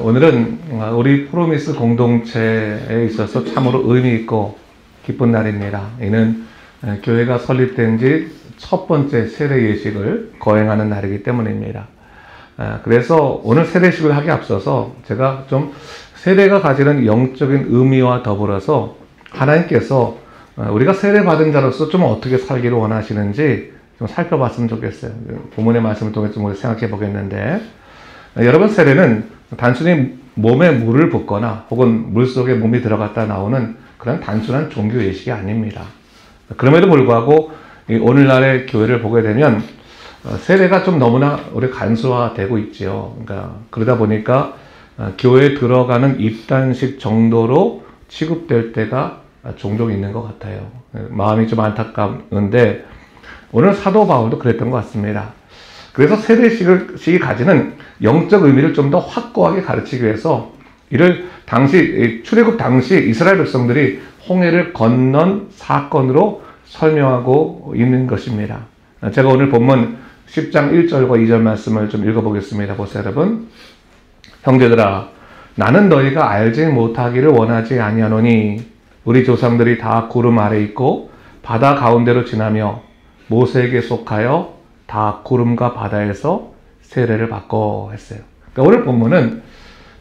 오늘은 우리 프로미스 공동체에 있어서 참으로 의미 있고 기쁜 날입니다. 이는 교회가 설립된 지 첫 번째 세례 예식을 거행하는 날이기 때문입니다. 그래서 오늘 세례식을 하기 앞서서 제가 좀 세례가 가지는 영적인 의미와 더불어서 하나님께서 우리가 세례받은 자로서 좀 어떻게 살기를 원하시는지 좀 살펴봤으면 좋겠어요. 본문의 말씀을 통해 좀 생각해 보겠는데, 여러분, 세례는 단순히 몸에 물을 붓거나 혹은 물속에 몸이 들어갔다 나오는 그런 단순한 종교 예식이 아닙니다. 그럼에도 불구하고 오늘날의 교회를 보게 되면 세례가 좀 너무나 우리 간소화되고 있지요. 그러다 보니까 교회에 들어가는 입단식 정도로 취급될 때가 종종 있는 것 같아요. 마음이 좀 안타까운데 오늘 사도 바울도 그랬던 것 같습니다. 그래서 세례식이 가지는 영적 의미를 좀 더 확고하게 가르치기 위해서 이를 출애굽 당시 이스라엘 백성들이 홍해를 건넌 사건으로 설명하고 있는 것입니다. 제가 오늘 본문 10장 1절과 2절 말씀을 좀 읽어보겠습니다. 보세요, 여러분. 형제들아, 나는 너희가 알지 못하기를 원하지 아니하노니 우리 조상들이 다 구름 아래 있고 바다 가운데로 지나며 모세에게 속하여 다 구름과 바다에서 세례를 받고 했어요. 그러니까 오늘 본문은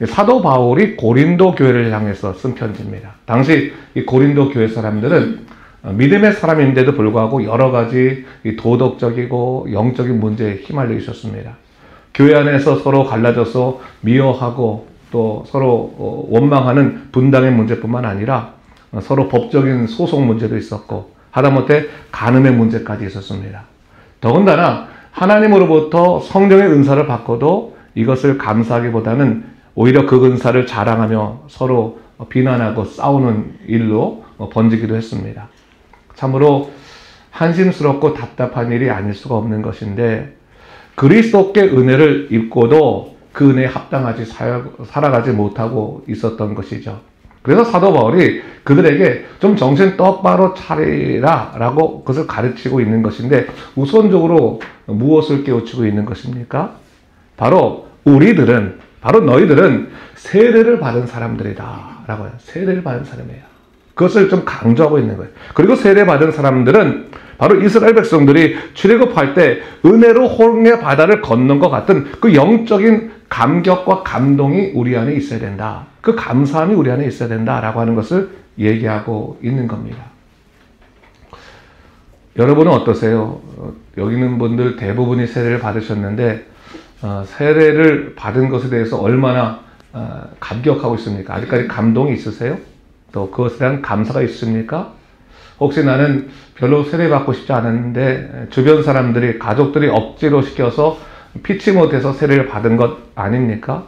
사도 바울이 고린도 교회를 향해서 쓴 편지입니다. 당시 이 고린도 교회 사람들은 믿음의 사람인데도 불구하고 여러 가지 도덕적이고 영적인 문제에 휘말려 있었습니다. 교회 안에서 서로 갈라져서 미워하고 또 서로 원망하는 분당의 문제뿐만 아니라 서로 법적인 소송 문제도 있었고 하다못해 간음의 문제까지 있었습니다. 더군다나 하나님으로부터 성령의 은사를 받고도 이것을 감사하기보다는 오히려 그 은사를 자랑하며 서로 비난하고 싸우는 일로 번지기도 했습니다. 참으로 한심스럽고 답답한 일이 아닐 수가 없는 것인데 그리스도께 은혜를 입고도 그 은혜에 합당하지 살아가지 못하고 있었던 것이죠. 그래서 사도 바울이 그들에게 좀 정신 똑바로 차리라 라고 그것을 가르치고 있는 것인데 우선적으로 무엇을 깨우치고 있는 것입니까? 바로 너희들은 세례를 받은 사람들이다 라고요. 세례를 받은 사람이에요. 그것을 좀 강조하고 있는 거예요. 그리고 세례받은 사람들은 바로 이스라엘 백성들이 출애굽할 때 은혜로 홍해 바다를 건넌 것 같은 그 영적인 감격과 감동이 우리 안에 있어야 된다. 그 감사함이 우리 안에 있어야 된다라고 하는 것을 얘기하고 있는 겁니다. 여러분은 어떠세요? 여기 있는 분들 대부분이 세례를 받으셨는데 세례를 받은 것에 대해서 얼마나 감격하고 있습니까? 아직까지 감동이 있으세요? 또 그것에 대한 감사가 있습니까? 혹시 나는 별로 세례받고 싶지 않은데 주변 사람들이, 가족들이 억지로 시켜서 피치 못해서 세례를 받은 것 아닙니까?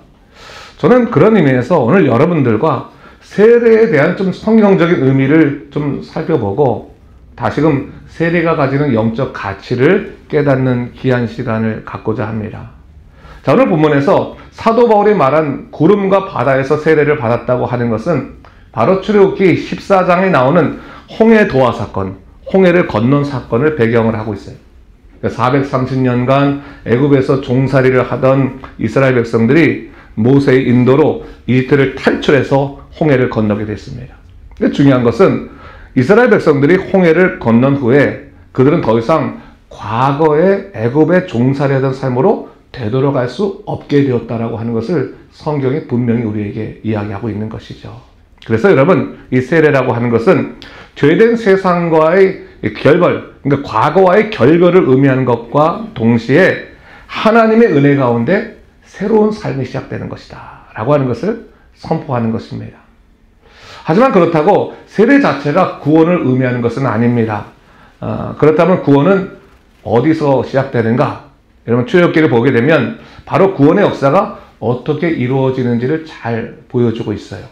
저는 그런 의미에서 오늘 여러분들과 세례에 대한 좀 성경적인 의미를 좀 살펴보고 다시금 세례가 가지는 영적 가치를 깨닫는 귀한 시간을 갖고자 합니다. 자, 오늘 본문에서 사도 바울이 말한 구름과 바다에서 세례를 받았다고 하는 것은 바로 출애굽기 14장에 나오는 홍해 도하 사건, 홍해를 건넌 사건을 배경을 하고 있어요. 430년간 애굽에서 종살이를 하던 이스라엘 백성들이 모세의 인도로 이집트를 탈출해서 홍해를 건너게 됐습니다. 근데 중요한 것은 이스라엘 백성들이 홍해를 건넌 후에 그들은 더 이상 과거의 애굽의 종살이하던 삶으로 되돌아갈 수 없게 되었다라고 하는 것을 성경이 분명히 우리에게 이야기하고 있는 것이죠. 그래서 여러분, 이 세례라고 하는 것은 죄된 세상과의 결별, 그러니까 과거와의 결별을 의미하는 것과 동시에 하나님의 은혜 가운데 새로운 삶이 시작되는 것이다 라고 하는 것을 선포하는 것입니다. 하지만 그렇다고 세례 자체가 구원을 의미하는 것은 아닙니다. 그렇다면 구원은 어디서 시작되는가? 여러분, 출애굽기를 보게 되면 바로 구원의 역사가 어떻게 이루어지는지를 잘 보여주고 있어요.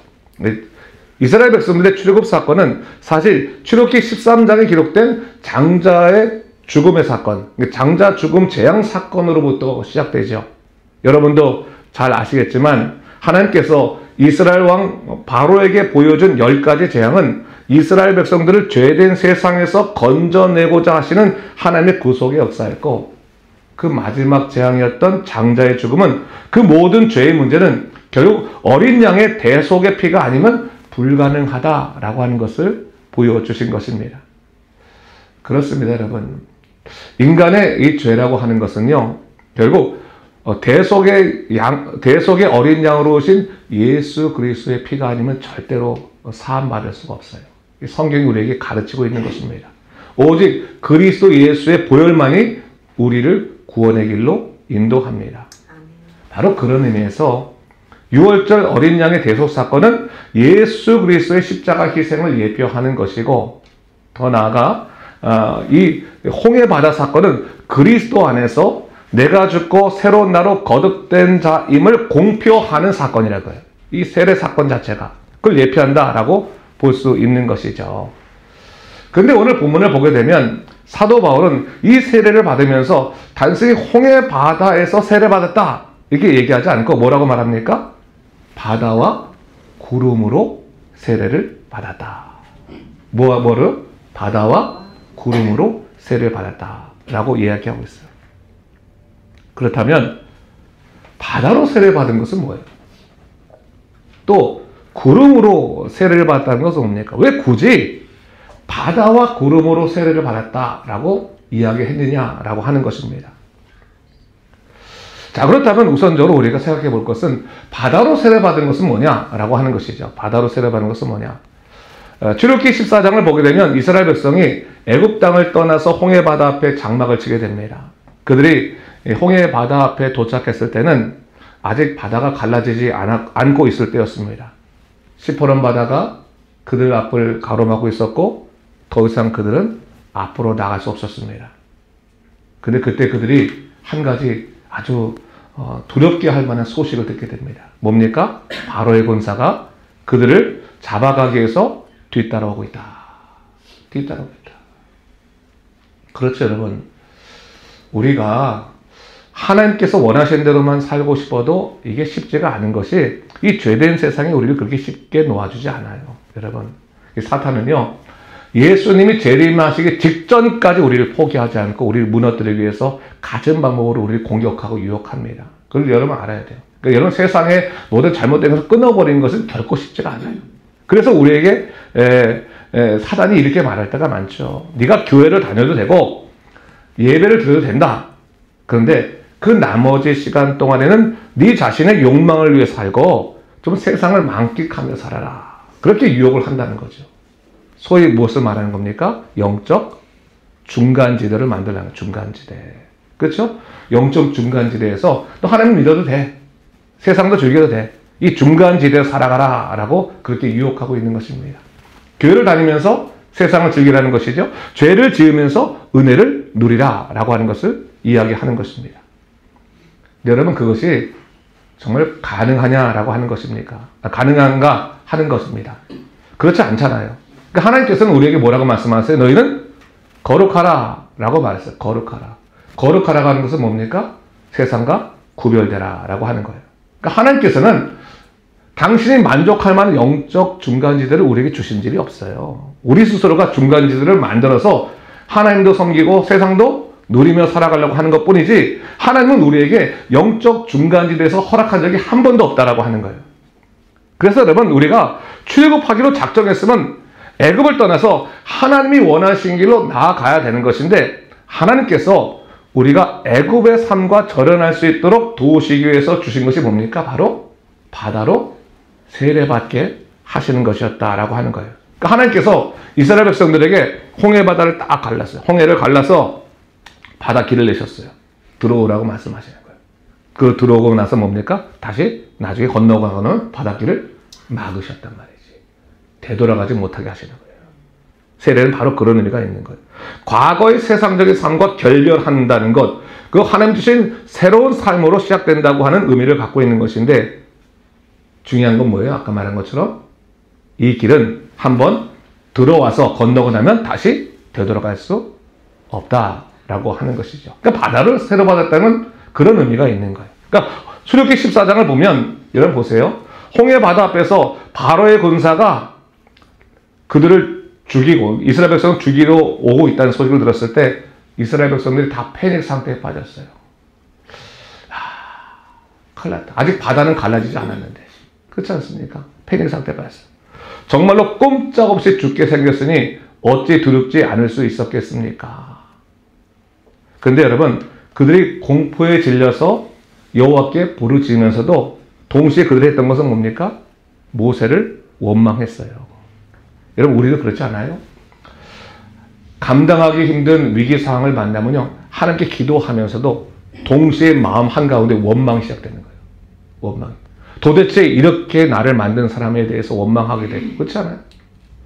이스라엘 백성들의 출애굽 사건은 사실 출애굽기 13장에 기록된 장자의 죽음의 사건, 장자 죽음 재앙 사건으로부터 시작되죠. 여러분도 잘 아시겠지만 하나님께서 이스라엘 왕 바로에게 보여준 10가지 재앙은 이스라엘 백성들을 죄된 세상에서 건져내고자 하시는 하나님의 구속의 역사였고, 그 마지막 재앙이었던 장자의 죽음은 그 모든 죄의 문제는 결국 어린 양의 대속의 피가 아니면 불가능하다라고 하는 것을 보여주신 것입니다. 그렇습니다, 여러분. 인간의 이 죄라고 하는 것은요, 결국 대속의 어린 양으로 오신 예수 그리스도의 피가 아니면 절대로 사함받을 수가 없어요. 성경이 우리에게 가르치고 있는 것입니다. 오직 그리스도 예수의 보혈만이 우리를 구원의 길로 인도합니다. 바로 그런 의미에서 6월절 어린 양의 대속 사건은 예수 그리스도의 십자가 희생을 예표하는 것이고, 더 나아가 이 홍해 바다 사건은 그리스도 안에서 내가 죽고 새로운 나로 거듭된 자임을 공표하는 사건이라고요. 이 세례 사건 자체가 그걸 예표한다라고 볼 수 있는 것이죠. 그런데 오늘 본문을 보게 되면 사도 바울은 이 세례를 받으면서 단순히 홍해 바다에서 세례받았다 이렇게 얘기하지 않고 뭐라고 말합니까? 바다와 구름으로 세례를 받았다. 뭐를? 바다와 구름으로 세례를 받았다라고 이야기하고 있어요. 그렇다면 바다로 세례를 받은 것은 뭐예요? 또 구름으로 세례를 받았다는 것은 뭡니까? 왜 굳이 바다와 구름으로 세례를 받았다라고 이야기했느냐라고 하는 것입니다. 자, 그렇다면 우선적으로 우리가 생각해 볼 것은 바다로 세례받은 것은 뭐냐라고 하는 것이죠. 바다로 세례받은 것은 뭐냐? 출애굽기 14장을 보게 되면 이스라엘 백성이 애굽 땅을 떠나서 홍해 바다 앞에 장막을 치게 됩니다. 그들이 홍해 바다 앞에 도착했을 때는 아직 바다가 갈라지지 않고 있을 때였습니다. 시퍼런 바다가 그들 앞을 가로막고 있었고 더 이상 그들은 앞으로 나갈 수 없었습니다. 근데 그때 그들이 한 가지 아주 두렵게 할 만한 소식을 듣게 됩니다. 뭡니까? 바로의 군사가 그들을 잡아가기 위해서 뒤따라오고 있다. 뒤따라오고 있다. 그렇죠, 여러분. 우리가 하나님께서 원하신 대로만 살고 싶어도 이게 쉽지가 않은 것이 이 죄된 세상이 우리를 그렇게 쉽게 놓아주지 않아요. 여러분, 사탄은요, 예수님이 재림하시기 직전까지 우리를 포기하지 않고 우리를 무너뜨리기 위해서 갖은 방법으로 우리를 공격하고 유혹합니다. 그걸 여러분 알아야 돼요. 그러니까 여러분, 세상에 모든 잘못된 것을 끊어버리는 것은 결코 쉽지가 않아요. 그래서 우리에게 사단이 이렇게 말할 때가 많죠. 네가 교회를 다녀도 되고 예배를 드려도 된다. 그런데 그 나머지 시간 동안에는 네 자신의 욕망을 위해 살고 좀 세상을 만끽하며 살아라. 그렇게 유혹을 한다는 거죠. 소위 무엇을 말하는 겁니까? 영적 중간지대를 만들라는 중간지대. 그렇죠? 영적 중간지대에서 너 하나님 믿어도 돼. 세상도 즐겨도 돼. 이 중간지대에서 살아가라 라고 그렇게 유혹하고 있는 것입니다. 교회를 다니면서 세상을 즐기라는 것이죠. 죄를 지으면서 은혜를 누리라 라고 하는 것을 이야기하는 것입니다. 여러분, 그것이 정말 가능하냐라고 하는 것입니까? 가능한가 하는 것입니다. 그렇지 않잖아요. 그러니까 하나님께서는 우리에게 뭐라고 말씀하세요? 너희는 거룩하라 라고 말했어요. 거룩하라. 거룩하라고 하는 것은 뭡니까? 세상과 구별되라 라고 하는 거예요. 그러니까 하나님께서는 당신이 만족할 만한 영적 중간지대를 우리에게 주신 일이 없어요. 우리 스스로가 중간지대를 만들어서 하나님도 섬기고 세상도 누리며 살아가려고 하는 것 뿐이지, 하나님은 우리에게 영적 중간지대에서 허락한 적이 한 번도 없다라고 하는 거예요. 그래서 여러분, 우리가 출애굽하기로 작정했으면 애굽을 떠나서 하나님이 원하신 길로 나아가야 되는 것인데, 하나님께서 우리가 애굽의 삶과 절연할 수 있도록 도우시기 위해서 주신 것이 뭡니까? 바로 바다로 세례받게 하시는 것이었다라고 하는 거예요. 그러니까 하나님께서 이스라엘 백성들에게 홍해 바다를 딱 갈랐어요. 홍해를 갈라서 바다 길을 내셨어요. 들어오라고 말씀하시는 거예요. 그 들어오고 나서 뭡니까? 다시 나중에 건너가는 바닷길을 막으셨단 말이지. 되돌아가지 못하게 하시는 거예요. 세례는 바로 그런 의미가 있는 거예요. 과거의 세상적인 삶과 결별한다는 것, 그 하나님 주신 새로운 삶으로 시작된다고 하는 의미를 갖고 있는 것인데, 중요한 건 뭐예요? 아까 말한 것처럼 이 길은 한번 들어와서 건너고 나면 다시 되돌아갈 수 없다라고 하는 것이죠. 그러니까 바다를 세례받았다는 그런 의미가 있는 거예요. 그러니까 출애굽기 14장을 보면 여러분 보세요. 홍해 바다 앞에서 바로의 군사가 그들을 죽이고 이스라엘 백성을 죽이러 오고 있다는 소식을 들었을 때 이스라엘 백성들이 다 패닉 상태에 빠졌어요. 큰일 났다. 아직 바다는 갈라지지 않았는데. 그렇지 않습니까? 패닉 상태에 빠졌어요. 정말로 꼼짝없이 죽게 생겼으니 어찌 두렵지 않을 수 있었겠습니까? 근데 여러분, 그들이 공포에 질려서 여호와께 부르짖으면서도 동시에 그들이 했던 것은 뭡니까? 모세를 원망했어요. 여러분, 우리도 그렇지 않아요? 감당하기 힘든 위기 상황을 만나면요, 하나님께 기도하면서도 동시에 마음 한가운데 원망이 시작되는 거예요. 원망. 도대체 이렇게 나를 만든 사람에 대해서 원망하게 되고, 그렇지 않아요?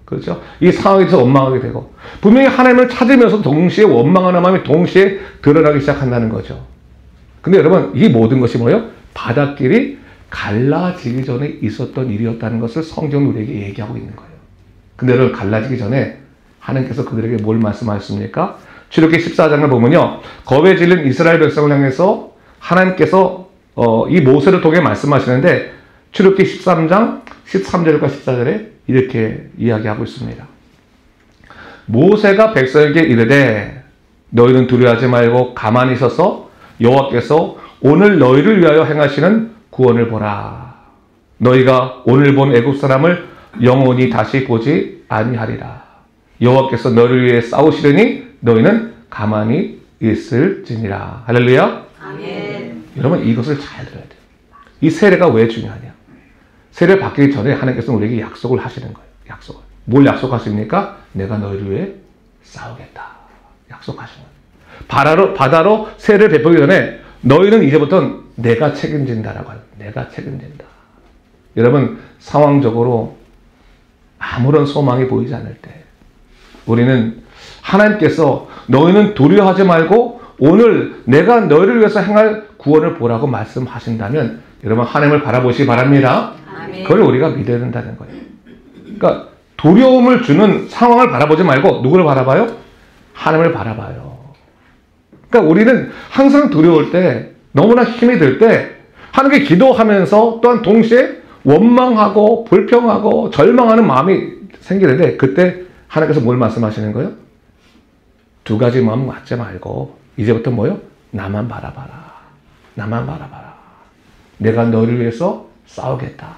그렇죠? 이 상황에 대해서 원망하게 되고, 분명히 하나님을 찾으면서 동시에 원망하는 마음이 동시에 드러나기 시작한다는 거죠. 근데 여러분, 이 모든 것이 뭐예요? 바닷길이 갈라지기 전에 있었던 일이었다는 것을 성경은 우리에게 얘기하고 있는 거예요. 근데 여러분, 갈라지기 전에 하나님께서 그들에게 뭘 말씀하셨습니까? 출애굽기 14장을 보면요, 겁에 질린 이스라엘 백성을 향해서 하나님께서 이 모세를 통해 말씀하시는데, 출애굽기 13장 13절과 14절에 이렇게 이야기하고 있습니다. 모세가 백성에게 이르되 너희는 두려워하지 말고 가만히 서서 여호와께서 오늘 너희를 위하여 행하시는 구원을 보라. 너희가 오늘 본 애굽 사람을 영원히 다시 보지 아니하리라. 여호와께서 너희를 위해 싸우시려니 너희는 가만히 있을지니라. 할렐루야. 아멘. 여러분, 이것을 잘 들어야 돼요. 이 세례가 왜 중요하냐? 세례 받기 전에 하나님께서는 우리에게 약속을 하시는 거예요. 약속을. 뭘 약속하십니까? 내가 너희를 위해 싸우겠다. 약속하시는 거예요. 바다로 세례를 베풀기 전에 너희는 이제부터 내가 책임진다라고 하요. 내가 책임진다. 여러분, 상황적으로 아무런 소망이 보이지 않을 때 우리는 하나님께서 너희는 두려워하지 말고 오늘 내가 너희를 위해서 행할 구원을 보라고 말씀하신다면 여러분, 하나님을 바라보시기 바랍니다. 아멘. 그걸 우리가 믿어야 된다는 거예요. 그러니까 두려움을 주는 상황을 바라보지 말고 누구를 바라봐요? 하나님을 바라봐요. 그러니까 우리는 항상 두려울 때, 너무나 힘이 들 때 하나님께 기도하면서 또한 동시에 원망하고 불평하고 절망하는 마음이 생기는데, 그때 하나님께서 뭘 말씀하시는 거예요? 두 가지 마음 갖지 말고 이제부터 뭐요? 나만 바라봐라. 나만 바라봐라. 내가 너희를 위해서 싸우겠다.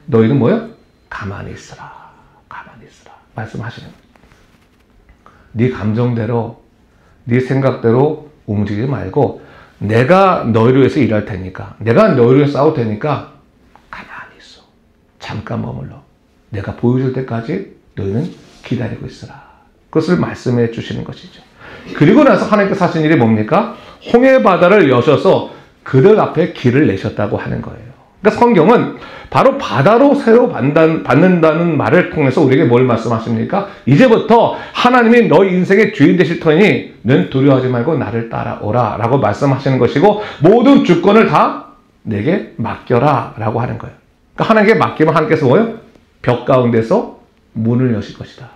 너희는 뭐요? 가만히 있으라. 가만히 있으라. 말씀하시는 거예요. 네 감정대로, 네 생각대로 움직이지 말고 내가 너희를 위해서 일할 테니까, 내가 너희를 위해서 싸울 테니까 가만히 있어. 잠깐 머물러. 내가 보여줄 때까지 너희는 기다리고 있으라. 그것을 말씀해 주시는 것이죠. 그리고 나서 하나님께서 하신 일이 뭡니까? 홍해 바다를 여셔서 그들 앞에 길을 내셨다고 하는 거예요. 그러니까 성경은 바로 바다로 새로 받는다는 말을 통해서 우리에게 뭘 말씀하십니까? 이제부터 하나님이 너희 인생의 주인 되실 터니 너는 두려워하지 말고 나를 따라오라 라고 말씀하시는 것이고, 모든 주권을 다 내게 맡겨라 라고 하는 거예요. 그러니까 하나님께 맡기면 하나님께서 뭐예요? 벽 가운데서 문을 여실 것이다.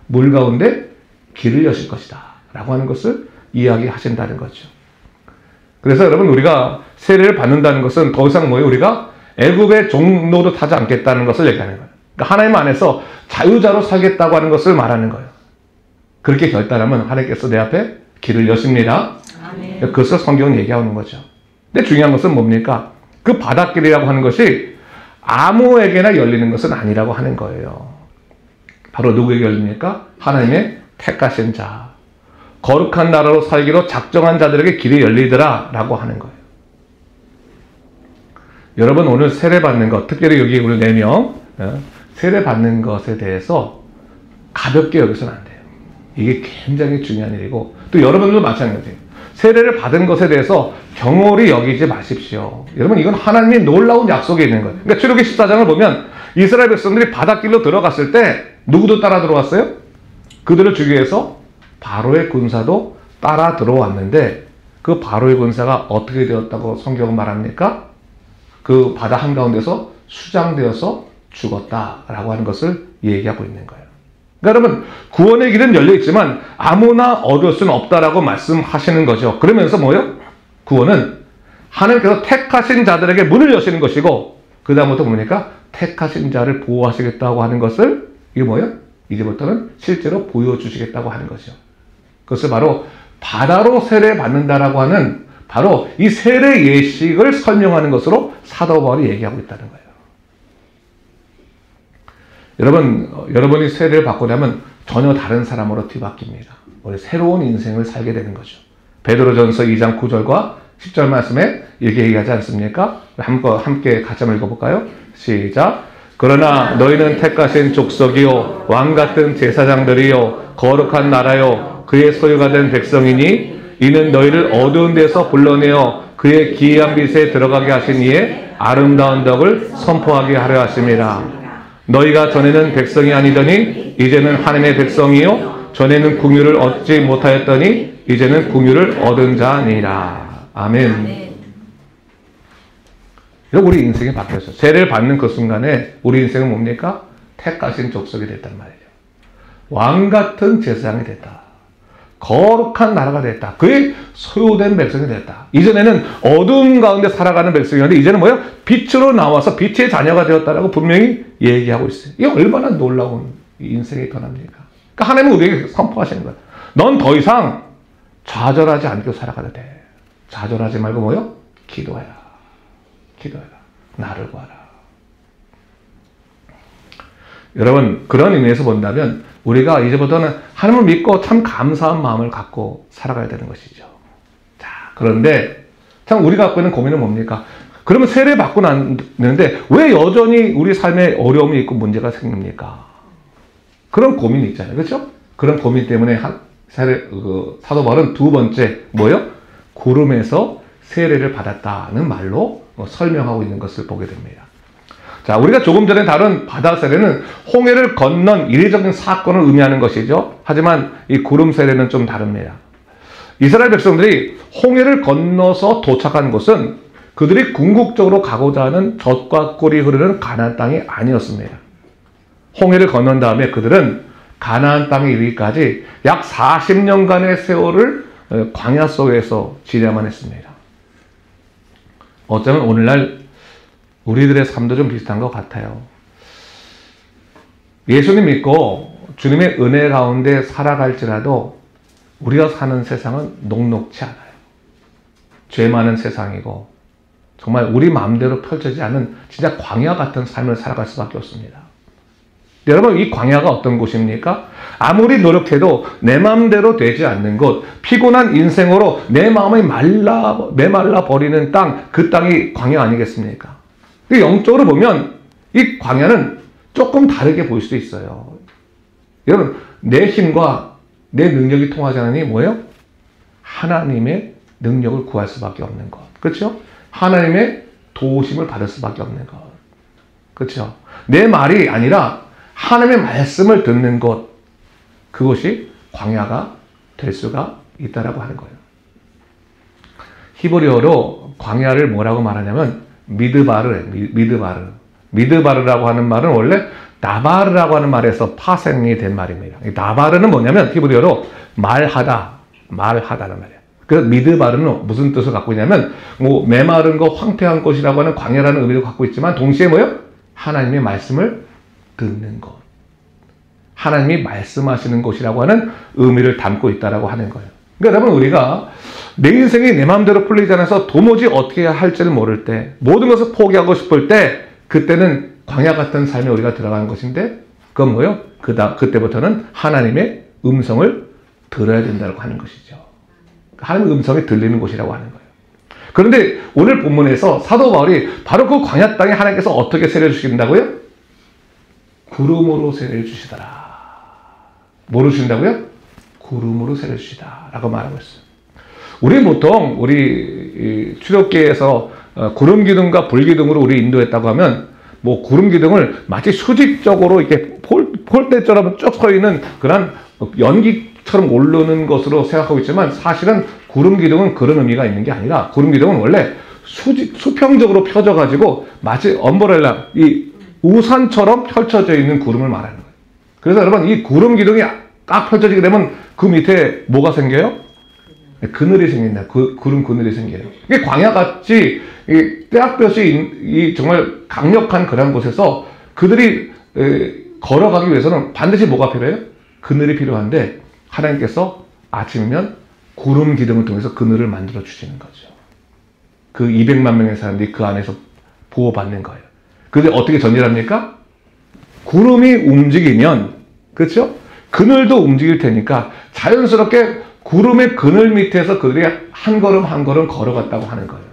물 가운데 길을 여실 것이다 라고 하는 것을 이야기하신다는 거죠. 그래서 여러분, 우리가 세례를 받는다는 것은 더 이상 뭐예요? 우리가 애굽의 종로도 타지 않겠다는 것을 얘기하는 거예요. 그러니까 하나님 안에서 자유자로 살겠다고 하는 것을 말하는 거예요. 그렇게 결단하면 하나님께서 내 앞에 길을 여십니다. 아멘. 그것을 성경은 얘기하는 거죠. 근데 중요한 것은 뭡니까? 그 바닷길이라고 하는 것이 아무에게나 열리는 것은 아니라고 하는 거예요. 바로 누구에게 열립니까? 하나님의 택하신 자, 거룩한 나라로 살기로 작정한 자들에게 길이 열리더라 라고 하는 거예요. 여러분, 오늘 세례 받는 것, 특별히 여기 오늘 4명 세례 받는 것에 대해서 가볍게 여기서는 안 돼요. 이게 굉장히 중요한 일이고, 또 여러분들도 마찬가지예요. 세례를 받은 것에 대해서 경홀히 여기지 마십시오. 여러분, 이건 하나님의 놀라운 약속이 있는 거예요. 그러니까 출애굽기 14장을 보면 이스라엘 백성들이 바닷길로 들어갔을 때 누구도 따라 들어왔어요? 그들을 주기 위해서 바로의 군사도 따라 들어왔는데, 그 바로의 군사가 어떻게 되었다고 성경은 말합니까? 그 바다 한가운데서 수장되어서 죽었다라고 하는 것을 얘기하고 있는 거예요. 그러니까 여러분, 구원의 길은 열려있지만 아무나 얻을 수는 없다라고 말씀하시는 거죠. 그러면서 뭐예요? 구원은 하나님께서 택하신 자들에게 문을 여시는 것이고, 그 다음부터 뭡니까? 택하신 자를 보호하시겠다고 하는 것을, 이게 뭐예요? 이제부터는 실제로 보여주시겠다고 하는 거죠. 그것을 바로 바다로 세례받는다라고 하는 바로 이 세례 예식을 설명하는 것으로 사도 바울이 얘기하고 있다는 거예요. 여러분이 세례를 받고 나면 전혀 다른 사람으로 뒤바뀝니다. 우리 새로운 인생을 살게 되는 거죠. 베드로전서 2장 9절과 10절 말씀에 이렇게 얘기하지 않습니까? 함께 같이 한번 읽어볼까요? 시작. 그러나 너희는 택하신 족속이요 왕같은 제사장들이요 거룩한 나라요 그의 소유가 된 백성이니 이는 너희를 어두운 데서 불러내어 그의 기이한 빛에 들어가게 하신 이의 아름다운 덕을 선포하게 하려 하심이라. 너희가 전에는 백성이 아니더니 이제는 하나님의 백성이요 전에는 궁유를 얻지 못하였더니 이제는 궁유를 얻은 자니라. 아멘. 이렇게 우리 인생이 바뀌었어요. 세례를 받는 그 순간에 우리 인생은 뭡니까? 택하신 족속이 됐단 말이에요. 왕같은 제사장이 됐다. 거룩한 나라가 됐다. 그의 소유된 백성이 됐다. 이전에는 어둠 가운데 살아가는 백성이었는데 이제는 뭐예요? 빛으로 나와서 빛의 자녀가 되었다라고 분명히 얘기하고 있어요. 이게 얼마나 놀라운 인생의 변화입니까? 그러니까 하나님은 우리에게 선포하시는 거예요. 넌 더 이상 좌절하지 않고 살아가도 돼. 좌절하지 말고 뭐요? 기도해라. 기도해라. 나를 구하라. 여러분, 그런 의미에서 본다면 우리가 이제부터는 하나님을 믿고 참 감사한 마음을 갖고 살아가야 되는 것이죠. 자, 그런데 참 우리가 갖고 있는 고민은 뭡니까? 그러면 세례 받고 났는데 왜 여전히 우리 삶에 어려움이 있고 문제가 생깁니까? 그런 고민이 있잖아요. 그렇죠? 그런 고민 때문에 사도 바울은 두 번째 뭐예요? 구름에서 세례를 받았다는 말로 설명하고 있는 것을 보게 됩니다. 자, 우리가 조금 전에 다룬 바다 세례는 홍해를 건넌 이례적인 사건을 의미하는 것이죠. 하지만 이 구름 세례는 좀 다릅니다. 이스라엘 백성들이 홍해를 건너서 도착한 곳은 그들이 궁극적으로 가고자 하는 젖과 꿀이 흐르는 가나안 땅이 아니었습니다. 홍해를 건넌 다음에 그들은 가나안 땅에 이르기까지 약 40년간의 세월을 광야 속에서 지내야만 했습니다. 어쩌면 오늘날 우리들의 삶도 좀 비슷한 것 같아요. 예수님 믿고 주님의 은혜 가운데 살아갈지라도 우리가 사는 세상은 녹록치 않아요. 죄 많은 세상이고 정말 우리 마음대로 펼쳐지지 않은 진짜 광야 같은 삶을 살아갈 수밖에 없습니다. 여러분, 이 광야가 어떤 곳입니까? 아무리 노력해도 내 마음대로 되지 않는 곳, 피곤한 인생으로 내 마음이 메말라 버리는 땅, 그 땅이 광야 아니겠습니까? 영적으로 보면 이 광야는 조금 다르게 보일 수도 있어요. 여러분, 내 힘과 내 능력이 통하지 않으니 뭐예요? 하나님의 능력을 구할 수밖에 없는 것. 그렇죠? 하나님의 도우심을 받을 수밖에 없는 것. 그렇죠? 내 말이 아니라 하나님의 말씀을 듣는 것, 그것이 광야가 될 수가 있다라고 하는 거예요. 히브리어로 광야를 뭐라고 말하냐면 미드바르. 미드바르라고 하는 말은 원래 나바르라고 하는 말에서 파생이 된 말입니다. 나바르는 뭐냐면 히브리어로 말하다는 말이에요. 그래서 미드바르는 무슨 뜻을 갖고 있냐면 뭐 메마른 거, 황폐한 곳이라고 하는 광야라는 의미도 갖고 있지만 동시에 뭐예요? 하나님의 말씀을 듣는 것. 하나님이 말씀하시는 곳이라고 하는 의미를 담고 있다라고 하는 거예요. 그러니까 여러분, 우리가 내 인생이 내 마음대로 풀리지 않아서 도무지 어떻게 할지를 모를 때, 모든 것을 포기하고 싶을 때, 그때는 광야 같은 삶에 우리가 들어가는 것인데, 그건 뭐예요? 그때부터는 하나님의 음성을 들어야 된다고 하는 것이죠. 하나님의 음성이 들리는 곳이라고 하는 거예요. 그런데 오늘 본문에서 사도 바울이 바로 그 광야 땅에 하나님께서 어떻게 세례 주신다고요? 구름으로 세례를 주시더라. 뭐로 주신다고요? 구름으로 세례를 주시다 라고 말하고 있어요. 우리 보통 우리 출애굽기에서 구름 기둥과 불 기둥으로 우리 인도했다고 하면 뭐 구름 기둥을 마치 수직적으로 이렇게 폴대처럼 쭉 서 있는 그런 연기처럼 오르는 것으로 생각하고 있지만 사실은 구름 기둥은 그런 의미가 있는 게 아니라 구름 기둥은 원래 수평적으로 펴져 가지고 마치 엄브렐라, 이 우산처럼 펼쳐져 있는 구름을 말하는 거예요. 그래서 여러분, 이 구름 기둥이 딱 펼쳐지게 되면 그 밑에 뭐가 생겨요? 그늘이 생긴다. 구름 그늘이 생겨요. 이게 광야같이 떼약볕이 정말 강력한 그런 곳에서 그들이 걸어가기 위해서는 반드시 뭐가 필요해요? 그늘이 필요한데 하나님께서 아침이면 구름 기둥을 통해서 그늘을 만들어 주시는 거죠. 그 200만 명의 사람들이 그 안에서 보호받는 거예요. 그런데 어떻게 전제합니까? 구름이 움직이면, 그렇죠? 그늘도 움직일 테니까 자연스럽게 구름의 그늘 밑에서 그들이 한 걸음 한 걸음 걸어갔다고 하는 거예요.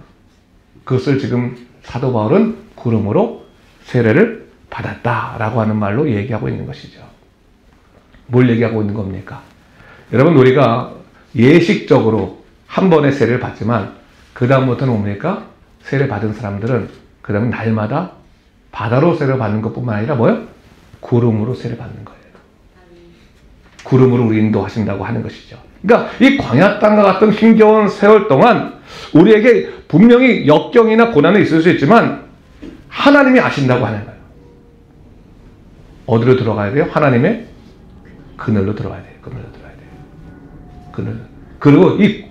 그것을 지금 사도 바울은 구름으로 세례를 받았다라고 하는 말로 얘기하고 있는 것이죠. 뭘 얘기하고 있는 겁니까? 여러분, 우리가 예식적으로 한 번의 세례를 받지만 그 다음부터는 뭡니까? 세례 받은 사람들은 그 다음에 날마다 바다로 세례 받는 것뿐만 아니라 뭐요? 구름으로 세례 받는 거예요. 구름으로 우리 인도하신다고 하는 것이죠. 그러니까 이 광야 땅과 같은 힘겨운 세월 동안 우리에게 분명히 역경이나 고난이 있을 수 있지만 하나님이 아신다고 하는 거예요. 어디로 들어가야 돼요? 하나님의 그늘로 들어가야 돼요. 그늘로 들어가야 돼요. 그늘. 그리고 이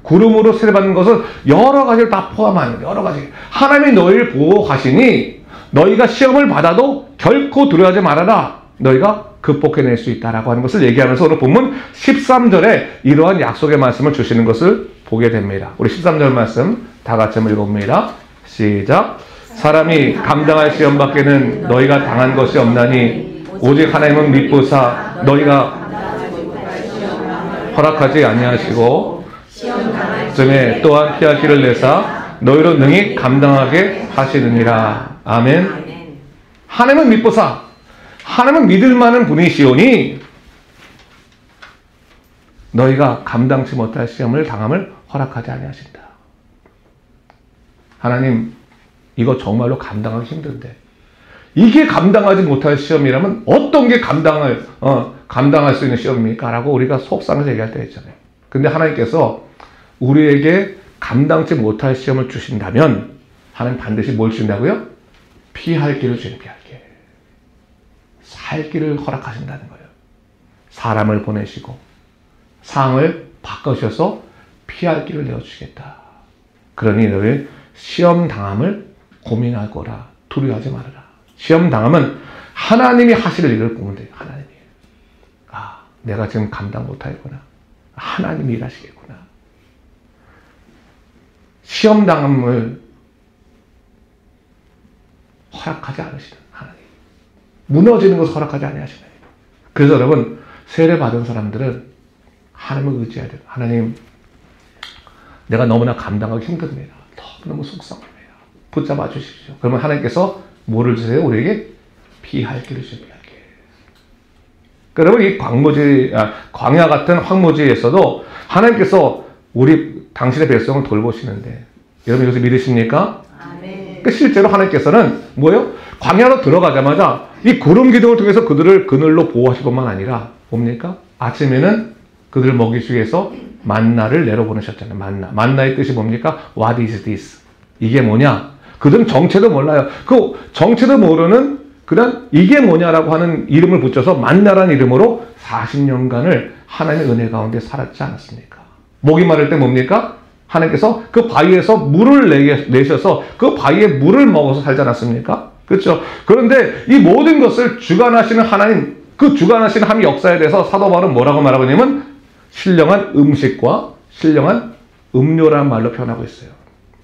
구름으로 세례받는 것은 여러 가지를 다 포함하는 여러 가지. 하나님이 너희를 보호하시니 너희가 시험을 받아도 결코 두려워하지 말아라. 너희가 극복해낼 수 있다라고 하는 것을 얘기하면서 오늘 본문 13절에 이러한 약속의 말씀을 주시는 것을 보게 됩니다. 우리 13절 말씀 다 같이 한번 읽어봅니다. 시작. 사람이 감당할 시험 밖에는 너희가 당한 것이 없나니 오직 하나님은 미쁘사 너희가 허락하지 아니하시고 쯤에 또한 피할 길을 내사 너희로 능히 감당하게 하시느니라. 아멘. 하나님은 미쁘사 하나님은 믿을 만한 분이시오니 너희가 감당치 못할 시험을 당함을 허락하지 아니하신다. 하나님, 이거 정말로 감당하기 힘든데 이게 감당하지 못할 시험이라면 어떤 게 감당할 수 있는 시험입니까? 라고 우리가 속상해서 얘기할 때 있잖아요. 근데 하나님께서 우리에게 감당치 못할 시험을 주신다면 하나님 반드시 뭘 주신다고요? 피할 길을 주신 피할 길. 살 길을 허락하신다는 거예요. 사람을 보내시고 상황을 바꾸셔서 피할 길을 내어주시겠다. 그러니 너희 시험 당함을 고민하거라. 두려워하지 말아라. 시험 당함은 하나님이 하실 일을 보면 돼요. 하나님이. 아, 내가 지금 감당 못하겠구나. 하나님이 일하시겠구나. 시험 당함을 허락하지 않으시는 하나님. 무너지는 것을 허락하지 아니하시는 하나님. 그래서 여러분, 세례 받은 사람들은 하나님을 의지해야 돼요. 하나님, 내가 너무나 감당하기 힘듭니다. 너무 속상합니다. 붙잡아 주십시오. 그러면 하나님께서 뭐를 주세요? 우리에게 피할 길을 주세요. 피할 길. 여러분, 이 광야 같은 황무지에서도 하나님께서 당신의 백성을 돌보시는데 여러분 이것을 믿으십니까? 아멘. 실제로 하나님께서는 뭐예요? 광야로 들어가자마자 이 구름 기둥을 통해서 그들을 그늘로 보호하실 뿐만 아니라 뭡니까? 아침에는 그들을 먹이기 위해서 만나를 내려보내셨잖아요. 만나의 뜻이 뭡니까? What is this? 이게 뭐냐? 그들은 정체도 몰라요. 그 정체도 모르는 그런 이게 뭐냐라고 하는 이름을 붙여서 만나라는 이름으로 40년간을 하나님의 은혜 가운데 살았지 않았습니까? 목이 마를 때 뭡니까? 하나님께서 그 바위에서 물을 내셔서 그 바위에 물을 먹어서 살지 않았습니까? 그렇죠? 그런데 이 모든 것을 주관하시는 하나님, 그 주관하시는 하나님의 역사에 대해서 사도 바울은 뭐라고 말하고 있냐면 신령한 음식과 신령한 음료라는 말로 표현하고 있어요.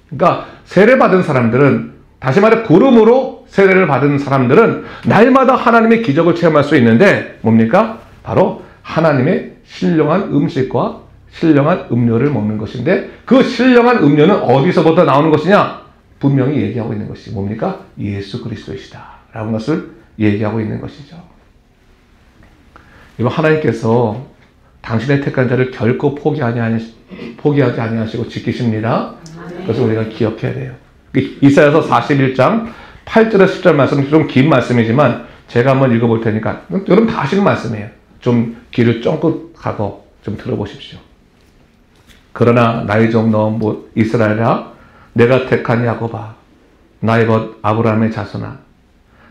그러니까 세례받은 사람들은, 다시 말해 구름으로 세례를 받은 사람들은 날마다 하나님의 기적을 체험할 수 있는데 뭡니까? 바로 하나님의 신령한 음식과 신령한 음료를 먹는 것인데 그 신령한 음료는 어디서부터 나오는 것이냐? 분명히 얘기하고 있는 것이 뭡니까? 예수 그리스도이시다 라는 것을 얘기하고 있는 것이죠. 이거 하나님께서 당신의 택한 자를 결코 포기하지 아니하시고 지키십니다. 그래서 우리가 기억해야 돼요. 이사야서 41장 8절에서 10절 말씀은 좀 긴 말씀이지만 제가 한번 읽어볼 테니까 여러분 다 아시는 말씀이에요. 좀 귀를 쫑긋 하고 좀 들어보십시오. 그러나 나의 종 너 이스라엘아, 내가 택한 야곱아, 나의 것 아브라함의 자손아,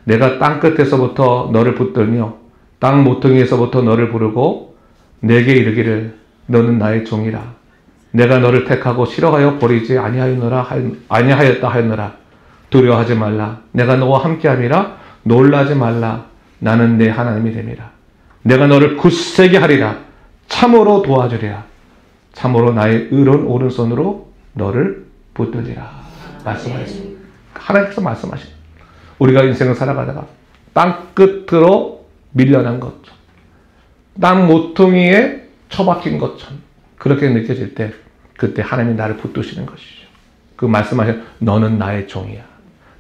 내가 땅 끝에서부터 너를 붙들며 땅 모퉁이에서부터 너를 부르고 내게 이르기를 너는 나의 종이라. 내가 너를 택하고 싫어하여 버리지 아니하였다 하였노라. 두려워하지 말라. 내가 너와 함께함이라. 놀라지 말라. 나는 내 하나님이 됨이라. 내가 너를 굳세게 하리라. 참으로 도와주리라. 참으로 나의 의로운 오른손으로 너를 붙들리라. 말씀하셨습니다. 하나님께서 말씀하십니다. 우리가 인생을 살아가다가 땅끝으로 밀려난 것처럼, 땅 모퉁이에 처박힌 것처럼 그렇게 느껴질 때 그때 하나님이 나를 붙드시는 것이죠. 그 말씀하신 너는 나의 종이야.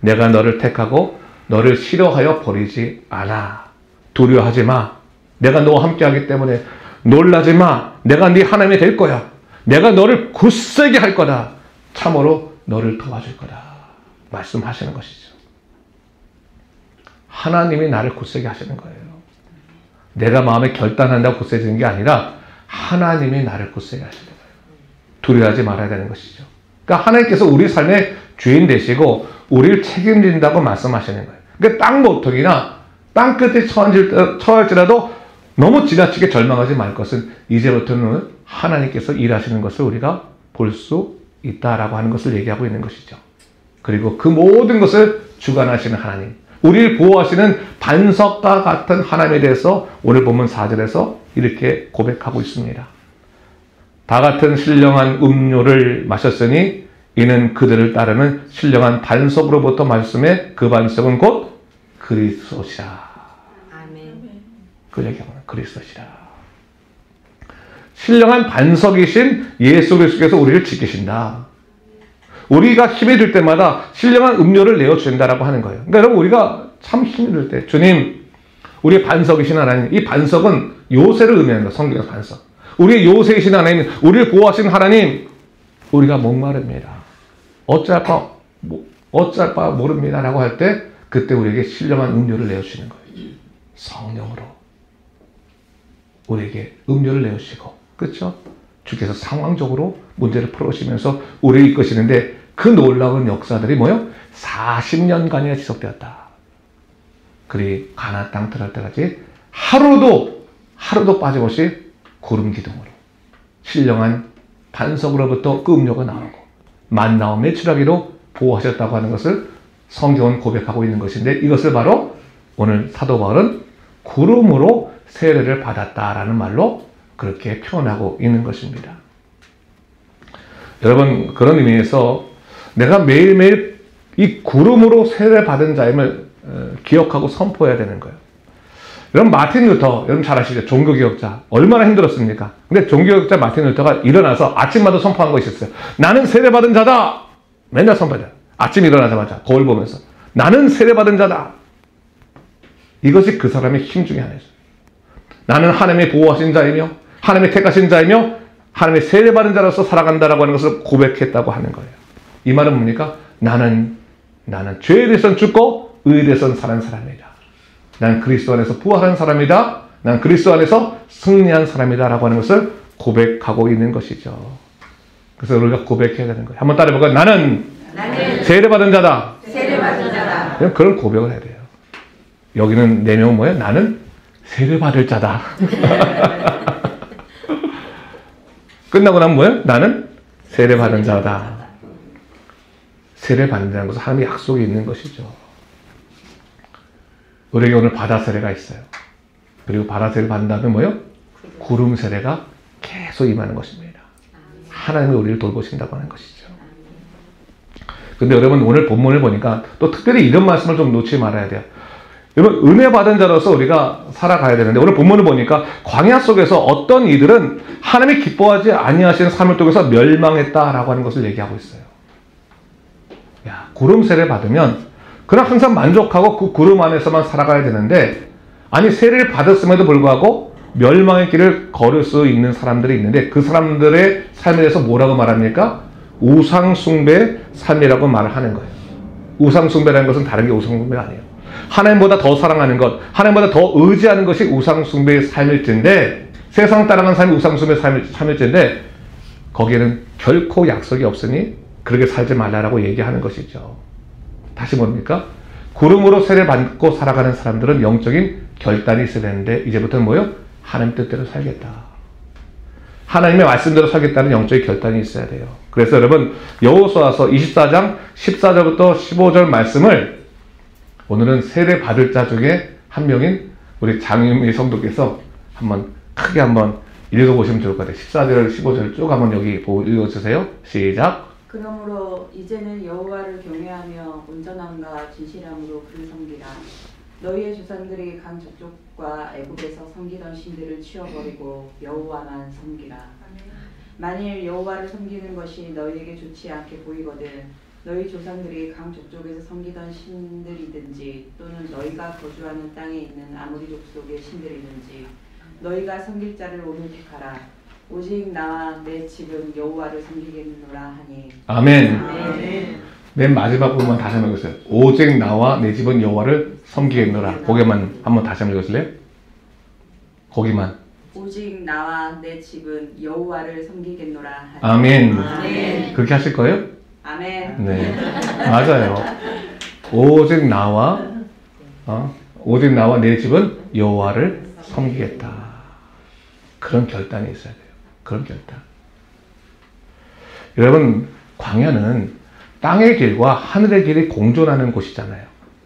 내가 너를 택하고 너를 싫어하여 버리지 않아. 두려워하지 마. 내가 너와 함께하기 때문에 놀라지 마. 내가 네 하나님이 될 거야. 내가 너를 굳세게 할 거다. 참으로 너를 도와줄 거다. 말씀하시는 것이죠. 하나님이 나를 굳세게 하시는 거예요. 내가 마음에 결단한다고 굳세지는 게 아니라 하나님이 나를 굳세게 하시는 거예요. 두려워하지 말아야 되는 것이죠. 그러니까 하나님께서 우리 삶의 주인 되시고 우리를 책임진다고 말씀하시는 거예요. 그러니까 땅 모퉁이나 땅 끝에 처할지라도 너무 지나치게 절망하지 말 것은 이제부터는 하나님께서 일하시는 것을 우리가 볼 수 있다라고 하는 것을 얘기하고 있는 것이죠. 그리고 그 모든 것을 주관하시는 하나님, 우리를 보호하시는 반석과 같은 하나님에 대해서 오늘 본문 4절에서 이렇게 고백하고 있습니다. 다 같은 신령한 음료를 마셨으니 이는 그들을 따르는 신령한 반석으로부터 말씀에 그 반석은 곧 그리스도시라. 그 얘기하고는 그리스도시라. 신령한 반석이신 예수 그리스도께서 우리를 지키신다. 우리가 힘이 들 때마다 신령한 음료를 내어준다라고 하는 거예요. 그러니까 여러분 우리가 참 힘이 들 때 주님 우리의 반석이신 하나님, 이 반석은 요새를 의미하는 거예요. 성경에서 반석. 우리의 요새이신 하나님, 우리를 보호하신 하나님, 우리가 목마릅니다. 어쩔 바 모릅니다 라고 할 때 그때 우리에게 신령한 음료를 내어주시는 거예요. 성령으로 우리에게 음료를 내어주시고, 그렇죠? 주께서 상황적으로 문제를 풀어오시면서 우리를 이끄시는데 그 놀라운 역사들이 뭐요? 40년간이나 지속되었다. 그리 가나안 땅 들어갈 때까지 하루도 빠짐없이 구름 기둥으로 신령한 반석으로부터 그 음료가 나오고 만나와 메추라기로 보호하셨다고 하는 것을 성경은 고백하고 있는 것인데, 이것을 바로 오늘 사도 바울은 구름으로 세례를 받았다라는 말로 그렇게 표현하고 있는 것입니다. 여러분, 그런 의미에서 내가 매일매일 이 구름으로 세례를 받은 자임을 기억하고 선포해야 되는 거예요. 여러분, 마틴 루터, 여러분 잘 아시죠? 종교개혁자. 얼마나 힘들었습니까? 근데 종교개혁자 마틴 루터가 일어나서 아침마다 선포한 것이 있어요. 나는 세례받은 자다! 맨날 선포해요. 아침 일어나자마자 거울 보면서 나는 세례받은 자다! 이것이 그 사람의 힘 중에 하나였어요. 나는 하나님의 보호하신 자이며 하나님의 택하신 자이며 하나님의 세례받은 자로서 살아간다라고 하는 것을 고백했다고 하는 거예요. 이 말은 뭡니까? 나는 죄에 대해서는 죽고 의에 대해서는 사는 사람이다. 나는 그리스도 안에서 부활한 사람이다. 나는 그리스도 안에서 승리한 사람이다 라고 하는 것을 고백하고 있는 것이죠. 그래서 우리가 고백해야 되는 거예요. 한번 따라해볼까요? 나는 세례받은 자다. 그런 고백을 해야 돼요. 여기는 네 명은 뭐예요? 나는 세례받을 자다. 끝나고 나면 뭐예요? 나는 세례받은 자다. 세례받는다는 것은 하나님의 약속이 있는 것이죠. 우리에게 오늘 바다 세례가 있어요. 그리고 바다 세례를 받은 다음에 뭐예요? 구름 세례가 계속 임하는 것입니다. 하나님이 우리를 돌보신다고 하는 것이죠. 근데 여러분, 오늘 본문을 보니까 또 특별히 이런 말씀을 좀 놓지 말아야 돼요. 여러분, 은혜 받은 자로서 우리가 살아가야 되는데 오늘 본문을 보니까 광야 속에서 어떤 이들은 하나님이 기뻐하지 아니하시는 삶을 통해서 멸망했다라고 하는 것을 얘기하고 있어요. 야, 구름 세례 받으면 그럼 항상 만족하고 그 구름 안에서만 살아가야 되는데, 아니 세례를 받았음에도 불구하고 멸망의 길을 걸을 수 있는 사람들이 있는데 그 사람들의 삶에 대해서 뭐라고 말합니까? 우상숭배의 삶이라고 말을 하는 거예요. 우상숭배라는 것은 다른 게 우상숭배가 아니에요. 하나님보다 더 사랑하는 것, 하나님보다 더 의지하는 것이 우상숭배의 삶일진데, 세상 따라가는 삶이 우상숭배의 삶일진데 거기에는 결코 약속이 없으니 그렇게 살지 말라라고 얘기하는 것이죠. 다시 뭡니까? 구름으로 세례 받고 살아가는 사람들은 영적인 결단이 있어야 되는데 이제부터는 뭐예요? 하나님 뜻대로 살겠다. 하나님의 말씀대로 살겠다는 영적인 결단이 있어야 돼요. 그래서 여러분 여호수아서 24장 14절부터 15절 말씀을 오늘은 세례 받을 자 중에 한 명인 우리 장윤미 성도께서 한번 크게 한번 읽어보시면 좋을 것 같아요. 14절 15절 쭉 한번 여기 보고 읽어주세요. 시작. 그러므로 이제는 여호와를 경외하며 온전함과 진실함으로 그를 섬기라. 너희의 조상들이 강 저쪽과 애굽에서 섬기던 신들을 치워버리고 여호와만 섬기라. 만일 여호와를 섬기는 것이 너희에게 좋지 않게 보이거든 너희 조상들이 강 저쪽에서 섬기던 신들이든지 또는 너희가 거주하는 땅에 있는 아모리 족속의 신들이든지 너희가 섬길 자를 오늘 택하라. 오직 나와 내 집은 여호와를 섬기겠노라 하니. 아멘. 아멘. 맨 마지막 부분만 다시 한번 읽으세요. 오직 나와 내 집은 여호와를 섬기겠노라. 거기만 한번 다시 한번 읽으실래요? 거기만. 오직 나와 내 집은 여호와를 섬기겠노라 하니. 아멘. 아멘. 그렇게 하실 거예요? 아멘. 네, 맞아요. 오직 나와 내 집은 여호와를 섬기겠다. 그런 결단이 있어야 돼요. 그런 결단. 여러분, 광야는 땅의 길과 하늘의 길이 공존하는 곳이잖아요.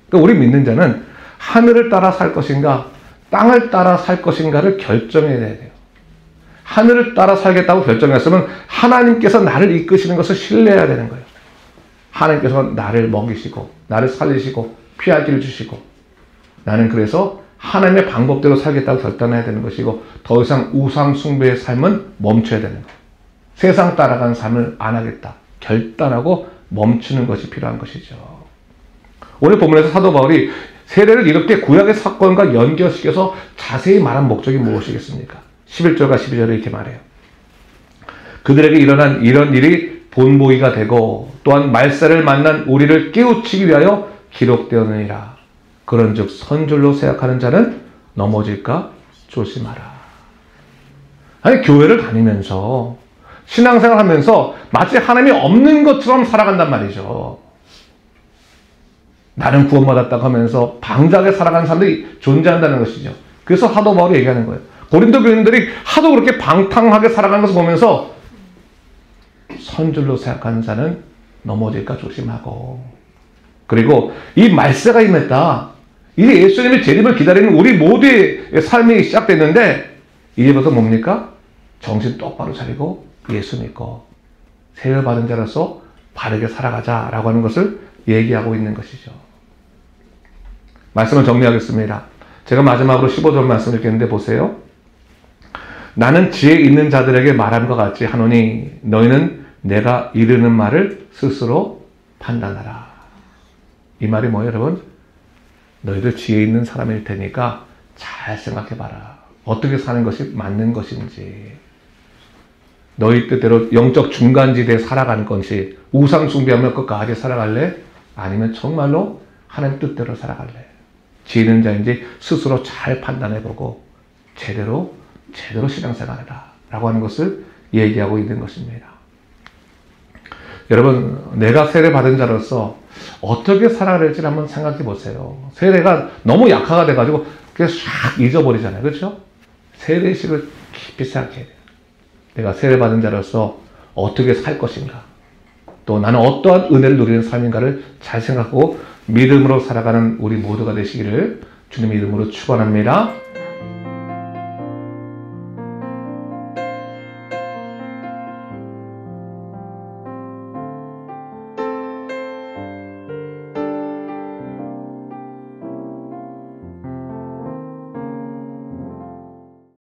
그러니까 우리 믿는 자는 하늘을 따라 살 것인가, 땅을 따라 살 것인가를 결정해야 돼요. 하늘을 따라 살겠다고 결정했으면 하나님께서 나를 이끄시는 것을 신뢰해야 되는 거예요. 하나님께서 나를 먹이시고, 나를 살리시고, 피할 길을 주시고, 나는 그래서 하나님의 방법대로 살겠다고 결단해야 되는 것이고, 더 이상 우상 숭배의 삶은 멈춰야 되는 거예요. 세상 따라가는 삶을 안 하겠다. 결단하고 멈추는 것이 필요한 것이죠. 오늘 본문에서 사도 바울이 세례를 이렇게 구약의 사건과 연결시켜서 자세히 말한 목적이 무엇이겠습니까? 11절과 12절에 이렇게 말해요. 그들에게 일어난 이런 일이 본보기가 되고 또한 말세를 만난 우리를 깨우치기 위하여 기록되었느니라. 그런즉 선줄로 생각하는 자는 넘어질까 조심하라. 아니, 교회를 다니면서 신앙생활 하면서 마치 하나님이 없는 것처럼 살아간단 말이죠. 나는 구원받았다고 하면서 방자하게 살아가는 사람들이 존재한다는 것이죠. 그래서 사도 바울이 얘기하는 거예요. 고린도 교인들이 하도 그렇게 방탕하게 살아가는 것을 보면서 선줄로 생각하는 자는 넘어질까 조심하고, 그리고 이 말세가 임했다. 이제 예수님의 재림을 기다리는 우리 모두의 삶이 시작됐는데 이제부터 뭡니까? 정신 똑바로 차리고 예수 믿고 세례 받은 자로서 바르게 살아가자라고 하는 것을 얘기하고 있는 것이죠. 말씀을 정리하겠습니다. 제가 마지막으로 15절 말씀을 읽겠는데 보세요. 나는 지혜 있는 자들에게 말함과 같이 하노니 너희는 내가 이르는 말을 스스로 판단하라. 이 말이 뭐예요, 여러분? 너희들 지혜 있는 사람일 테니까 잘 생각해봐라. 어떻게 사는 것이 맞는 것인지. 너희 뜻대로 영적 중간지대에 살아가는 것이 우상 숭배하며 끝까지 살아갈래? 아니면 정말로 하나님 뜻대로 살아갈래? 지혜 있는 자인지 스스로 잘 판단해보고 제대로 신앙생활해라 라고 하는 것을 얘기하고 있는 것입니다. 여러분, 내가 세례 받은 자로서 어떻게 살아야 될지 한번 생각해 보세요. 세례가 너무 약화가 돼가지고 그냥 싹 잊어버리잖아요. 그렇죠? 세례식을 깊이 생각해야 돼요. 내가 세례 받은 자로서 어떻게 살 것인가, 또 나는 어떠한 은혜를 누리는 삶인가를 잘 생각하고 믿음으로 살아가는 우리 모두가 되시기를 주님의 이름으로 축원합니다.